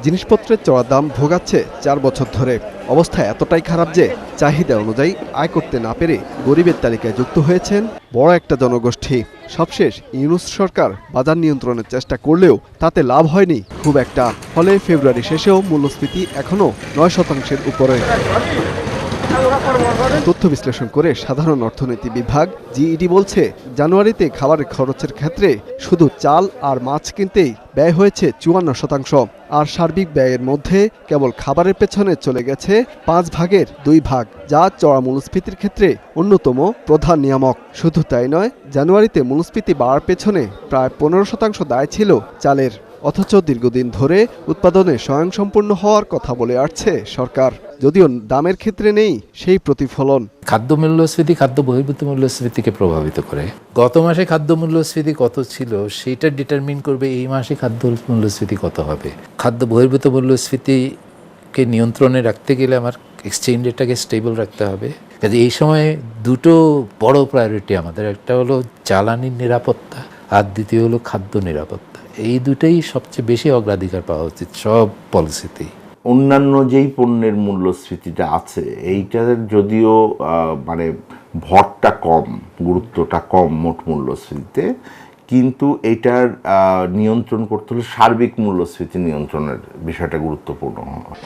জিনিসপত্রের চড়া দাম ভোগাচ্ছে 4 বছর ধরে। অবস্থা এতটাই খারাপ যে চাহিদা অনুযায়ী আয় করতে না পেরে গরিবের তালিকায় যুক্ত হয়েছেন বড় একটা জনগোষ্ঠী। সবশেষ ইউনূস সরকার বাজার নিয়ন্ত্রণের চেষ্টা করলেও তাতে লাভ হয়নি খুব একটা। ফলে ফেব্রুয়ারি শেষেও মূল্যস্ফীতি এখনও 9% উপরে। তথ্য বিশ্লেষণ করে সাধারণ অর্থনীতি বিভাগ জিইডি বলছে, জানুয়ারিতে খাবারের খরচের ক্ষেত্রে শুধু চাল আর মাছ কিনতেই ব্যয় হয়েছে 54%, আর সার্বিক ব্যয়ের মধ্যে কেবল খাবারের পেছনে চলে গেছে 5 ভাগের 2 ভাগ, যা চড়া মূল্যস্ফীতির ক্ষেত্রে অন্যতম প্রধান নিয়ামক। শুধু তাই নয়, জানুয়ারিতে মূল্যস্ফীতি বাড়ার পেছনে প্রায় 15% দায় ছিল চালের। অথচ দীর্ঘদিন ধরে উৎপাদনে স্বয়ংসম্পূর্ণ হওয়ার কথা বলে আসছে সরকার, যদিও দামের ক্ষেত্রে নেই সেই প্রতিফলন। খাদ্য মূল্যস্ফীতি খাদ্য বহির্ভূত মূল্যস্ফীতিকে প্রভাবিত করে। গত মাসে খাদ্য মূল্যস্ফীতি কত ছিল সেটা ডিটারমিন করবে এই মাসে খাদ্য মূল্যস্ফীতি কত হবে। খাদ্য বহির্ভূত মূল্যস্ফীতিকে নিয়ন্ত্রণে রাখতে গেলে আমার এক্সচেঞ্জ রেটটাকে স্টেবল রাখতে হবে। কাজে এই সময়ে দুটো বড় প্রায়োরিটি আমাদের, একটা হলো জ্বালানির নিরাপত্তা আর দ্বিতীয় হলো খাদ্য নিরাপত্তা। এই দুটোই সবচেয়ে বেশি অগ্রাধিকার পাওয়া উচিত সব পলিসিতেই। অন্যান্য যেই পণ্যের মূল্যস্ফীতিটা আছে এইটার যদিও মানে ভরটা কম, গুরুত্বটা কম মোট মূল্যস্ফীতিতে, কিন্তু এটার নিয়ন্ত্রণ করতে হলে সার্বিক মূল্যস্ফীতি নিয়ন্ত্রণের বিষয়টা গুরুত্বপূর্ণ।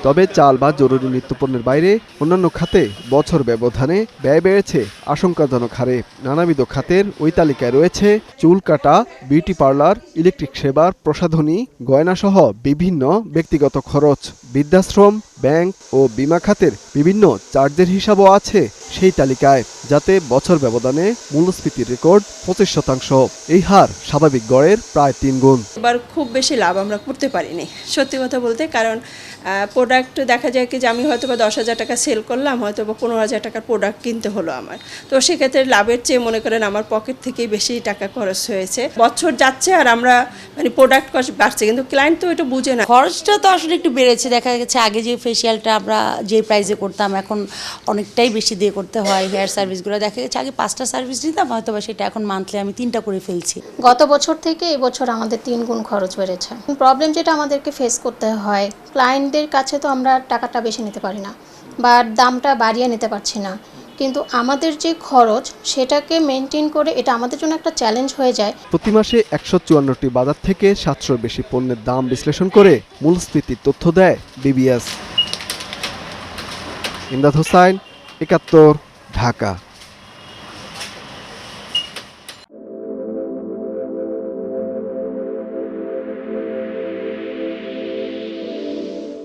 তবে চাল বা জরুরি নিত্যপণ্যের বাইরে অন্যান্য খাতে বছর ব্যবধানে ব্যয় বেড়েছে আশঙ্কাজনক হারে। নানাবিধ খাতের ওই তালিকায় রয়েছে চুল কাটা, বিউটি পার্লার, ইলেকট্রিক সেবার, প্রসাধনী, গয়নাসহ বিভিন্ন ব্যক্তিগত খরচ। বৃদ্ধাশ্রম, ব্যাংক ও বিমা খাতের বিভিন্ন চার্জের হিসাবও আছে সেই তালিকায়, যাতে বছর ব্যবধানে মূল্যস্ফীতির রেকর্ড 25%। এই হার স্বাভাবিক গড়ের প্রায় 3 গুণ। এবার খুব বেশি লাভ আমরা করতে পারিনি সত্যি কথা বলতে, কারণ প্রোডাক্ট দেখা যায় কি যে আমি হয়তো বা 10,000 টাকা সেল করলাম, হয়তো বা 15,000 টাকার প্রোডাক্ট কিনতে হলো আমার। তো সেক্ষেত্রে লাভের চেয়ে মনে করেন আমার পকেট থেকেই বেশি টাকা খরচ হয়েছে। বছর যাচ্ছে আর আমরা মানে প্রোডাক্ট কস্ট বাড়ছে, কিন্তু ক্লায়েন্ট তো এটা বুঝে না। খরচটা তো আসলে একটু বেড়েছে। দেখা গেছে আগে যে ফেসিয়ালটা আমরা যে প্রাইসে করতাম এখন অনেকটাই বেশি দিয়ে করতে হয়। হেয়ার সার্ভিসগুলো দেখা গেছে আগে 5টা সার্ভিস নিতাম, হয়তো বা সেটা এখন মান্থলি আমি 3টা করে ফেলছি। গত বছর থেকে এবছর আমাদের 3 গুণ খরচ বেড়েছে। প্রবলেম যেটা আমাদেরকে ফেস করতে হয়, ক্লায়েন্টদের কাছে তো আমরা টাকাটা বেশি নিতে পারি না বা দামটা বাড়িয়ে নিতে পারছি না, কিন্তু আমাদের যে খরচ সেটাকে মেনটেন করে এটা আমাদের জন্য একটা চ্যালেঞ্জ হয়ে যায়। প্রতি মাসে 154টি বাজার থেকে 700-র বেশি পণ্যের দাম বিশ্লেষণ করে মূল্যস্ফীতির তথ্য দেয় বিবিএস। ইমদাদ হোসাইন, 71, ঢাকা।